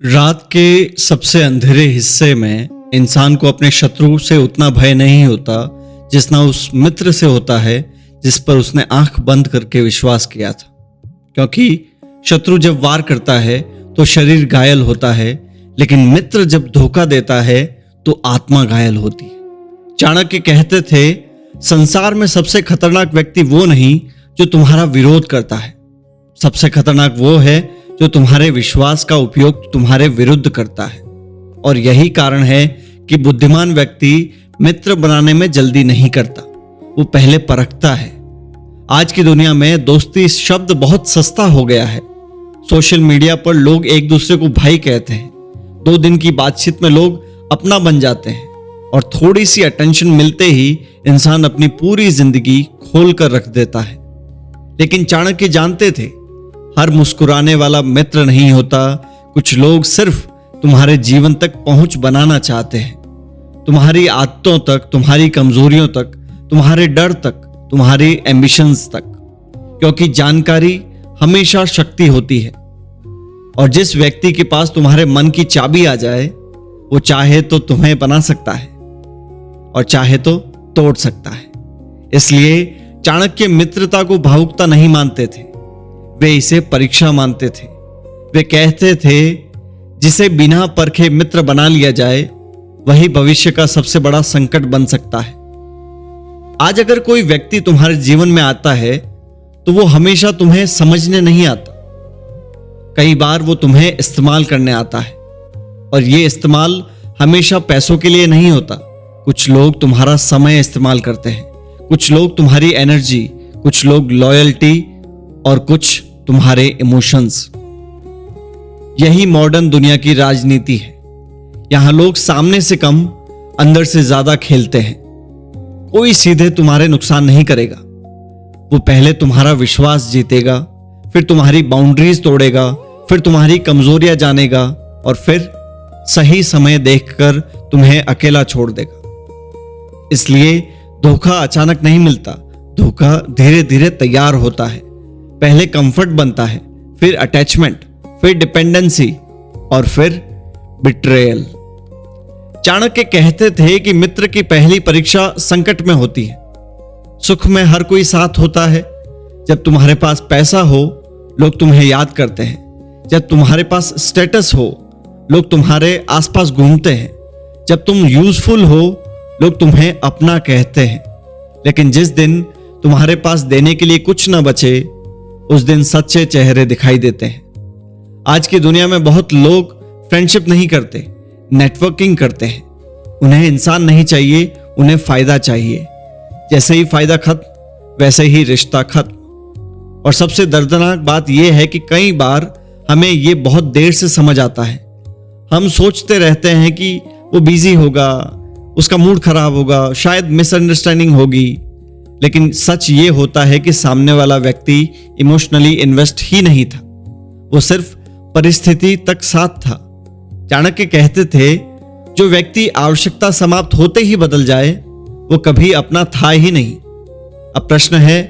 रात के सबसे अंधेरे हिस्से में इंसान को अपने शत्रु से उतना भय नहीं होता जितना उस मित्र से होता है जिस पर उसने आंख बंद करके विश्वास किया था। क्योंकि शत्रु जब वार करता है तो शरीर घायल होता है, लेकिन मित्र जब धोखा देता है तो आत्मा घायल होती है। चाणक्य कहते थे, संसार में सबसे खतरनाक व्यक्ति वो नहीं जो तुम्हारा विरोध करता है, सबसे खतरनाक वो है जो तुम्हारे विश्वास का उपयोग तुम्हारे विरुद्ध करता है। और यही कारण है कि बुद्धिमान व्यक्ति मित्र बनाने में जल्दी नहीं करता, वो पहले परखता है। आज की दुनिया में दोस्ती शब्द बहुत सस्ता हो गया है। सोशल मीडिया पर लोग एक दूसरे को भाई कहते हैं, 2 दिन की बातचीत में लोग अपना बन जाते हैं और थोड़ी सी अटेंशन मिलते ही इंसान अपनी पूरी जिंदगी खोल कर रख देता है। लेकिन चाणक्य जानते थे, हर मुस्कुराने वाला मित्र नहीं होता। कुछ लोग सिर्फ तुम्हारे जीवन तक पहुंच बनाना चाहते हैं, तुम्हारी आदतों तक, तुम्हारी कमजोरियों तक, तुम्हारे डर तक, तुम्हारी एम्बिशंस तक। क्योंकि जानकारी हमेशा शक्ति होती है और जिस व्यक्ति के पास तुम्हारे मन की चाबी आ जाए वो चाहे तो तुम्हें बना सकता है और चाहे तो तोड़ सकता है। इसलिए चाणक्य मित्रता को भावुकता नहीं मानते थे, वे इसे परीक्षा मानते थे। वे कहते थे, जिसे बिना परखे मित्र बना लिया जाए वही भविष्य का सबसे बड़ा संकट बन सकता है। आज अगर कोई व्यक्ति तुम्हारे जीवन में आता है तो वो हमेशा तुम्हें समझने नहीं आता, कई बार वो तुम्हें इस्तेमाल करने आता है। और ये इस्तेमाल हमेशा पैसों के लिए नहीं होता। कुछ लोग तुम्हारा समय इस्तेमाल करते हैं, कुछ लोग तुम्हारी एनर्जी, कुछ लोग लॉयल्टी और कुछ तुम्हारे इमोशंस। यही मॉडर्न दुनिया की राजनीति है। यहां लोग सामने से कम अंदर से ज्यादा खेलते हैं। कोई सीधे तुम्हारे नुकसान नहीं करेगा, वो पहले तुम्हारा विश्वास जीतेगा, फिर तुम्हारी बाउंड्रीज तोड़ेगा, फिर तुम्हारी कमजोरियां जानेगा और फिर सही समय देखकर तुम्हें अकेला छोड़ देगा। इसलिए धोखा अचानक नहीं मिलता, धोखा धीरे धीरे तैयार होता है। पहले कंफर्ट बनता है, फिर अटैचमेंट, फिर डिपेंडेंसी और फिर बिट्रेयल। चाणक्य कहते थे कि मित्र की पहली परीक्षा संकट में होती है। सुख में हर कोई साथ होता है। जब तुम्हारे पास पैसा हो लोग तुम्हें याद करते हैं, जब तुम्हारे पास स्टेटस हो लोग तुम्हारे आसपास घूमते हैं, जब तुम यूजफुल हो लोग तुम्हें अपना कहते हैं। लेकिन जिस दिन तुम्हारे पास देने के लिए कुछ न बचे उस दिन सच्चे चेहरे दिखाई देते हैं। आज की दुनिया में बहुत लोग फ्रेंडशिप नहीं करते, नेटवर्किंग करते हैं। उन्हें इंसान नहीं चाहिए, उन्हें फायदा चाहिए। जैसे ही फायदा खत्म वैसे ही रिश्ता खत्म। और सबसे दर्दनाक बात यह है कि कई बार हमें यह बहुत देर से समझ आता है। हम सोचते रहते हैं कि वो बिजी होगा, उसका मूड खराब होगा, शायद मिसअंडरस्टैंडिंग होगी। लेकिन सच ये होता है कि सामने वाला व्यक्ति इमोशनली इन्वेस्ट ही नहीं था, वो सिर्फ परिस्थिति तक साथ था। चाणक्य कहते थे, जो व्यक्ति आवश्यकता समाप्त होते ही बदल जाए वो कभी अपना था ही नहीं। अब प्रश्न है,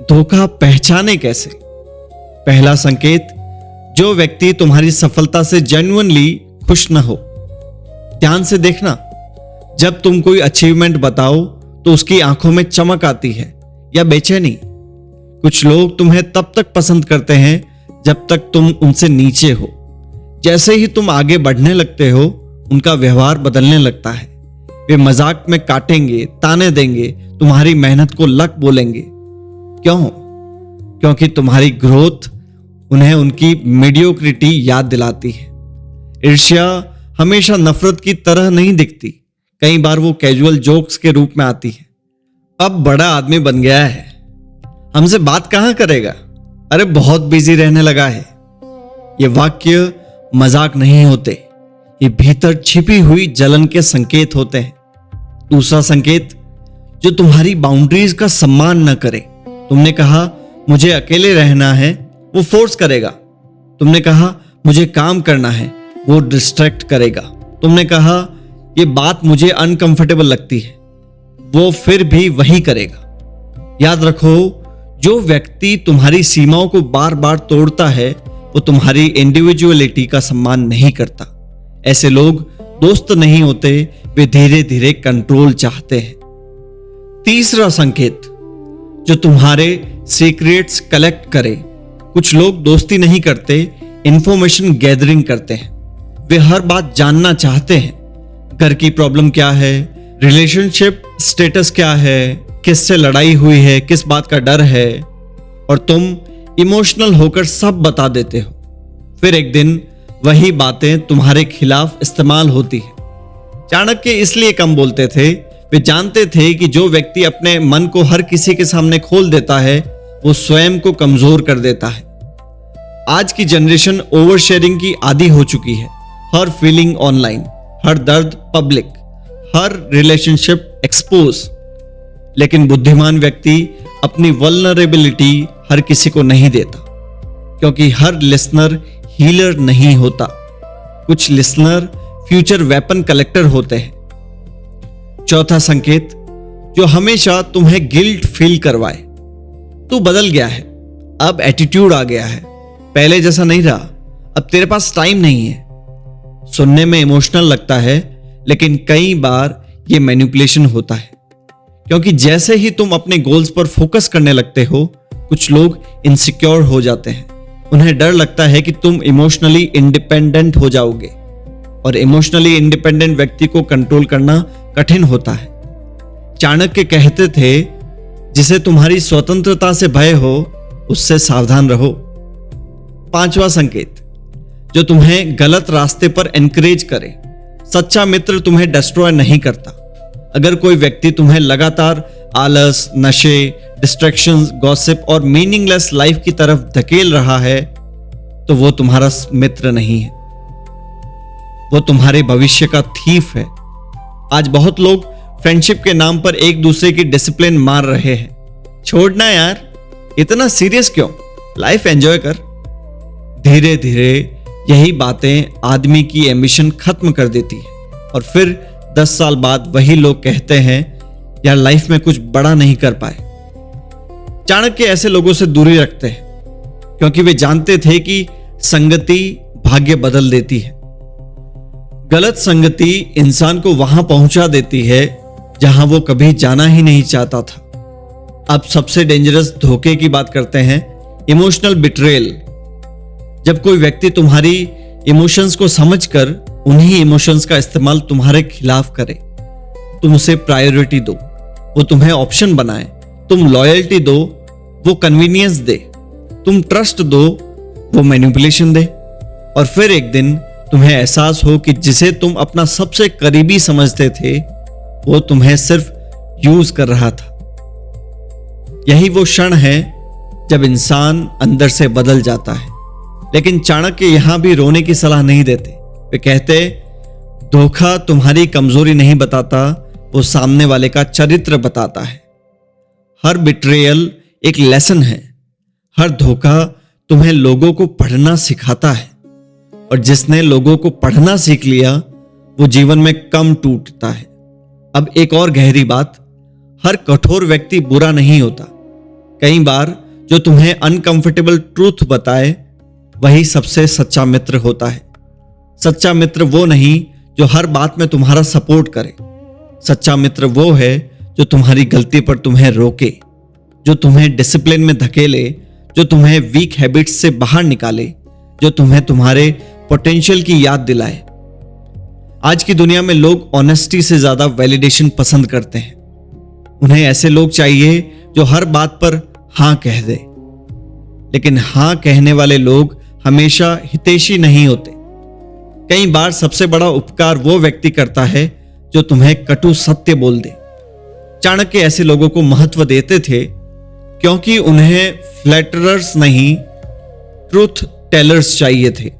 धोखा पहचाने कैसे? पहला संकेत, जो व्यक्ति तुम्हारी सफलता से जेन्युइनली खुश न हो। ध्यान से देखना, जब तुम कोई अचीवमेंट बताओ तो उसकी आंखों में चमक आती है या बेचैनी। कुछ लोग तुम्हें तब तक पसंद करते हैं जब तक तुम उनसे नीचे हो। जैसे ही तुम आगे बढ़ने लगते हो उनका व्यवहार बदलने लगता है। वे मजाक में काटेंगे, ताने देंगे, तुम्हारी मेहनत को लक बोलेंगे। क्यों? क्योंकि तुम्हारी ग्रोथ उन्हें उनकी मीडियोक्रिटी याद दिलाती है। ईर्ष्या हमेशा नफरत की तरह नहीं दिखती, कई बार वो कैजुअल जोक्स के रूप में आती है। अब बड़ा आदमी बन गया है, हमसे बात कहां करेगा, अरे बहुत बिजी रहने लगा है। ये वाक्य मजाक नहीं होते, ये भीतर छिपी हुई जलन के संकेत होते हैं। दूसरा संकेत, जो तुम्हारी बाउंड्रीज का सम्मान न करे। तुमने कहा मुझे अकेले रहना है, वो फोर्स करेगा। तुमने कहा मुझे काम करना है, वो डिस्ट्रैक्ट करेगा। तुमने कहा ये बात मुझे अनकंफर्टेबल लगती है, वो फिर भी वही करेगा। याद रखो, जो व्यक्ति तुम्हारी सीमाओं को बार बार तोड़ता है वो तुम्हारी इंडिविजुअलिटी का सम्मान नहीं करता। ऐसे लोग दोस्त नहीं होते, वे धीरे धीरे कंट्रोल चाहते हैं। तीसरा संकेत, जो तुम्हारे सीक्रेट्स कलेक्ट करे। कुछ लोग दोस्ती नहीं करते, इंफॉर्मेशन गैदरिंग करते हैं। वे हर बात जानना चाहते हैं। घर की प्रॉब्लम क्या है, रिलेशनशिप स्टेटस क्या है, किससे लड़ाई हुई है, किस बात का डर है, और तुम इमोशनल होकर सब बता देते हो। फिर एक दिन वही बातें तुम्हारे खिलाफ इस्तेमाल होती है। चाणक्य इसलिए कम बोलते थे, वे जानते थे कि जो व्यक्ति अपने मन को हर किसी के सामने खोल देता है वो स्वयं को कमजोर कर देता है। आज की जनरेशन ओवर शेयरिंग की आदी हो चुकी है। हर फीलिंग ऑनलाइन, हर दर्द पब्लिक, हर रिलेशनशिप एक्सपोज। लेकिन बुद्धिमान व्यक्ति अपनी वल्नरेबिलिटी हर किसी को नहीं देता, क्योंकि हर लिसनर हीलर नहीं होता। कुछ लिसनर फ्यूचर वेपन कलेक्टर होते हैं। चौथा संकेत, जो हमेशा तुम्हें गिल्ट फील करवाए। तू बदल गया है, अब एटीट्यूड आ गया है, पहले जैसा नहीं रहा, अब तेरे पास टाइम नहीं है। सुनने में इमोशनल लगता है, लेकिन कई बार यह मैनिपुलेशन होता है, क्योंकि जैसे ही तुम अपने गोल्स पर फोकस करने लगते हो, कुछ लोग इनसिक्योर हो जाते हैं। उन्हें डर लगता है कि तुम इमोशनली इंडिपेंडेंट हो जाओगे, और इमोशनली इंडिपेंडेंट व्यक्ति को कंट्रोल करना कठिन होता है। चाणक्य कहते थे, जिसे तुम्हारी स्वतंत्रता से भय हो, उससे सावधान रहो। पांचवा संकेत, जो तुम्हें गलत रास्ते पर एनकरेज करे। सच्चा मित्र तुम्हें डिस्ट्रॉय नहीं करता। अगर कोई व्यक्ति तुम्हें लगातार आलस, नशे, डिस्ट्रैक्शंस, गॉसिप और मीनिंगलेस लाइफ की तरफ धकेल रहा है, तो वो तुम्हारा मित्र नहीं है, वो तुम्हारे भविष्य का थीफ है। आज बहुत लोग फ्रेंडशिप के नाम पर एक दूसरे की डिसिप्लिन मार रहे हैं। छोड़ना यार, इतना सीरियस क्यों, लाइफ एंजॉय कर। धीरे धीरे यही बातें आदमी की एम्बिशन खत्म कर देती है, और फिर 10 साल बाद वही लोग कहते हैं, यार लाइफ में कुछ बड़ा नहीं कर पाए। चाणक्य ऐसे लोगों से दूरी रखते हैं, क्योंकि वे जानते थे कि संगति भाग्य बदल देती है। गलत संगति इंसान को वहां पहुंचा देती है जहां वो कभी जाना ही नहीं चाहता था। अब सबसे डेंजरस धोखे की बात करते हैं, इमोशनल बिट्रेयल। जब कोई व्यक्ति तुम्हारी इमोशंस को समझकर उन्हीं इमोशंस का इस्तेमाल तुम्हारे खिलाफ करे। तुम उसे प्रायोरिटी दो, वो तुम्हें ऑप्शन बनाए। तुम लॉयल्टी दो, वो कन्वीनियंस दे। तुम ट्रस्ट दो, वो मैनिपुलेशन दे। और फिर एक दिन तुम्हें एहसास हो कि जिसे तुम अपना सबसे करीबी समझते थे, वो तुम्हें सिर्फ यूज कर रहा था। यही वो क्षण है जब इंसान अंदर से बदल जाता है। लेकिन चाणक्य यहां भी रोने की सलाह नहीं देते। वे कहते, धोखा तुम्हारी कमजोरी नहीं बताता, वो सामने वाले का चरित्र बताता है। हर बिट्रेयल एक लेसन है। हर धोखा तुम्हें लोगों को पढ़ना सिखाता है, और जिसने लोगों को पढ़ना सीख लिया, वो जीवन में कम टूटता है। अब एक और गहरी बात, हर कठोर व्यक्ति बुरा नहीं होता। कई बार जो तुम्हें अनकंफर्टेबल ट्रूथ बताए, वही सबसे सच्चा मित्र होता है। सच्चा मित्र वो नहीं जो हर बात में तुम्हारा सपोर्ट करे। सच्चा मित्र वो है जो तुम्हारी गलती पर तुम्हें रोके, जो तुम्हें डिसिप्लिन में धकेले, जो तुम्हें वीक हैबिट्स से बाहर निकाले, जो तुम्हें तुम्हारे पोटेंशियल की याद दिलाए। आज की दुनिया में लोग ऑनेस्टी से ज्यादा वैलिडेशन पसंद करते हैं। उन्हें ऐसे लोग चाहिए जो हर बात पर हां कह दे। लेकिन हां कहने वाले लोग हमेशा हितैषी नहीं होते। कई बार सबसे बड़ा उपकार वो व्यक्ति करता है जो तुम्हें कटु सत्य बोल दे। चाणक्य ऐसे लोगों को महत्व देते थे, क्योंकि उन्हें फ्लैटरर्स नहीं, ट्रूथ टेलर्स चाहिए थे।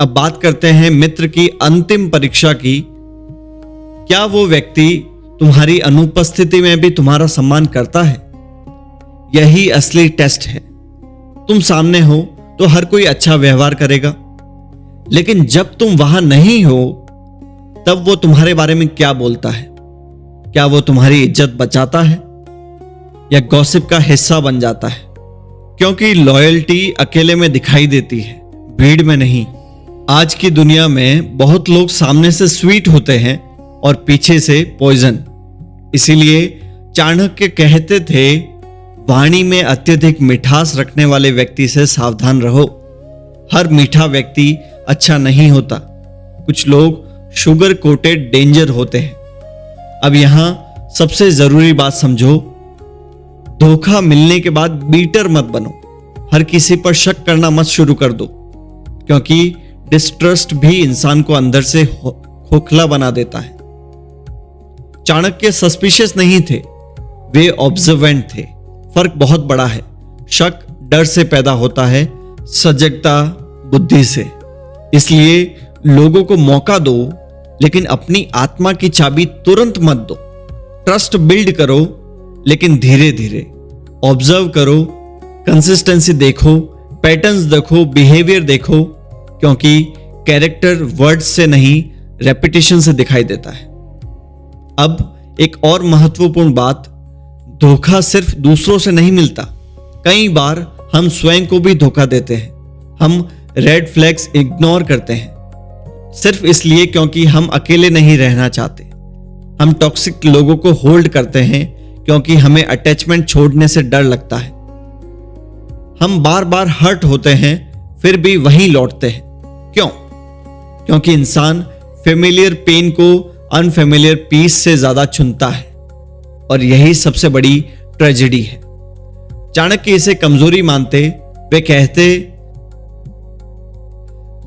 अब बात करते हैं मित्र की अंतिम परीक्षा की। क्या वो व्यक्ति तुम्हारी अनुपस्थिति में भी तुम्हारा सम्मान करता है? यही असली टेस्ट है। तुम सामने हो तो हर कोई अच्छा व्यवहार करेगा, लेकिन जब तुम वहां नहीं हो, तब वो तुम्हारे बारे में क्या बोलता है? क्या वो तुम्हारी इज्जत बचाता है या गॉसिप का हिस्सा बन जाता है? क्योंकि लॉयल्टी अकेले में दिखाई देती है, भीड़ में नहीं। आज की दुनिया में बहुत लोग सामने से स्वीट होते हैं और पीछे से पॉइजन। इसीलिए चाणक्य कहते थे, वाणी में अत्यधिक मिठास रखने वाले व्यक्ति से सावधान रहो। हर मीठा व्यक्ति अच्छा नहीं होता। कुछ लोग शुगर कोटेड डेंजर होते हैं। अब यहां सबसे जरूरी बात समझो, धोखा मिलने के बाद बीटर मत बनो। हर किसी पर शक करना मत शुरू कर दो, क्योंकि डिस्ट्रस्ट भी इंसान को अंदर से खोखला बना देता है। चाणक्य सस्पिशियस नहीं थे, वे ऑब्जर्वेंट थे। फर्क बहुत बड़ा है। शक डर से पैदा होता है, सजगता बुद्धि से। इसलिए लोगों को मौका दो, लेकिन अपनी आत्मा की चाबी तुरंत मत दो। ट्रस्ट बिल्ड करो, लेकिन धीरे धीरे। ऑब्जर्व करो, कंसिस्टेंसी देखो, पैटर्न्स देखो, बिहेवियर देखो, क्योंकि कैरेक्टर वर्ड्स से नहीं, रेपिटेशन से दिखाई देता है। अब एक और महत्वपूर्ण बात, धोखा सिर्फ दूसरों से नहीं मिलता। कई बार हम स्वयं को भी धोखा देते हैं। हम रेड फ्लैग्स इग्नोर करते हैं सिर्फ इसलिए क्योंकि हम अकेले नहीं रहना चाहते। हम टॉक्सिक लोगों को होल्ड करते हैं क्योंकि हमें अटैचमेंट छोड़ने से डर लगता है। हम बार बार हर्ट होते हैं फिर भी वहीं लौटते हैं। क्यों? क्योंकि इंसान फेमिलियर पेन को अनफेमिलियर पीस से ज्यादा चुनता है, और यही सबसे बड़ी ट्रेजेडी है। चाणक्य इसे कमजोरी मानते। वे कहते,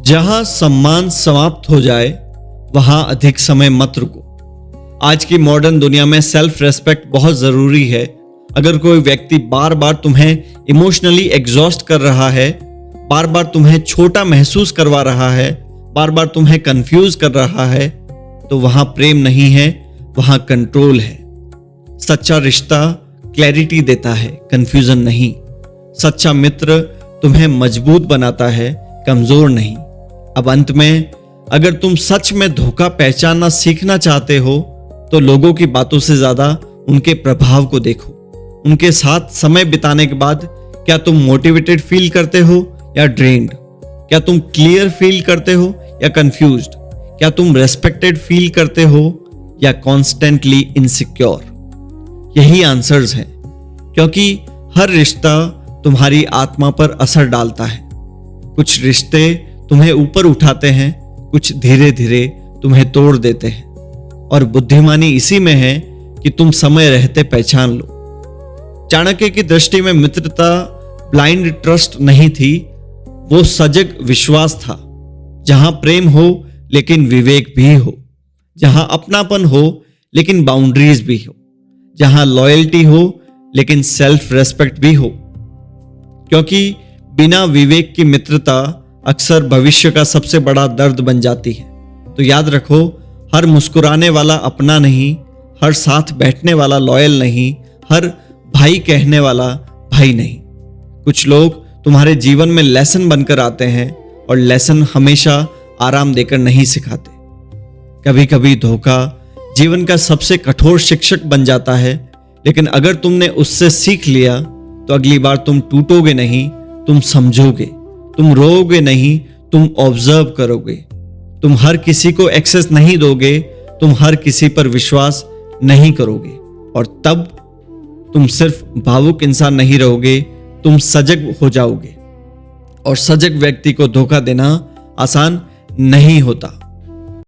जहां सम्मान समाप्त हो जाए वहां अधिक समय मत रुको। आज की मॉडर्न दुनिया में सेल्फ रेस्पेक्ट बहुत जरूरी है। अगर कोई व्यक्ति बार बार तुम्हें इमोशनली एग्जॉस्ट कर रहा है, बार बार तुम्हें छोटा महसूस करवा रहा है, बार बार तुम्हें कंफ्यूज कर रहा है, तो वहां प्रेम नहीं है, वहां कंट्रोल है। सच्चा रिश्ता क्लैरिटी देता है, कंफ्यूजन नहीं। सच्चा मित्र तुम्हें मजबूत बनाता है, कमजोर नहीं। अब अंत में, अगर तुम सच में धोखा पहचानना सीखना चाहते हो, तो लोगों की बातों से ज्यादा उनके प्रभाव को देखो। उनके साथ समय बिताने के बाद क्या तुम मोटिवेटेड फील करते हो या ड्रेन्ड? क्या तुम क्लियर फील करते हो या कंफ्यूज्ड? क्या तुम रेस्पेक्टेड फील करते हो या कॉन्स्टेंटली इनसिक्योर? यही आंसर्स हैं, क्योंकि हर रिश्ता तुम्हारी आत्मा पर असर डालता है। कुछ रिश्ते तुम्हें ऊपर उठाते हैं, कुछ धीरे धीरे तुम्हें तोड़ देते हैं, और बुद्धिमानी इसी में है कि तुम समय रहते पहचान लो। चाणक्य की दृष्टि में मित्रता ब्लाइंड ट्रस्ट नहीं थी, वो सजग विश्वास था। जहां प्रेम हो लेकिन विवेक भी हो, जहां अपनापन हो लेकिन बाउंड्रीज भी हो, जहां लॉयल्टी हो लेकिन सेल्फ रेस्पेक्ट भी हो। क्योंकि बिना विवेक की मित्रता अक्सर भविष्य का सबसे बड़ा दर्द बन जाती है। तो याद रखो, हर मुस्कुराने वाला अपना नहीं, हर साथ बैठने वाला लॉयल नहीं, हर भाई कहने वाला भाई नहीं। कुछ लोग तुम्हारे जीवन में लेसन बनकर आते हैं, और लेसन हमेशा आराम देकर नहीं सिखाते। कभी कभी धोखा जीवन का सबसे कठोर शिक्षक बन जाता है, लेकिन अगर तुमने उससे सीख लिया तो अगली बार तुम टूटोगे नहीं, तुम समझोगे। तुम रोओगे नहीं, तुम ऑब्जर्व करोगे। तुम हर किसी को एक्सेस नहीं दोगे, तुम हर किसी पर विश्वास नहीं करोगे, और तब तुम सिर्फ भावुक इंसान नहीं रहोगे, तुम सजग हो जाओगे। और सजग व्यक्ति को धोखा देना आसान नहीं होता।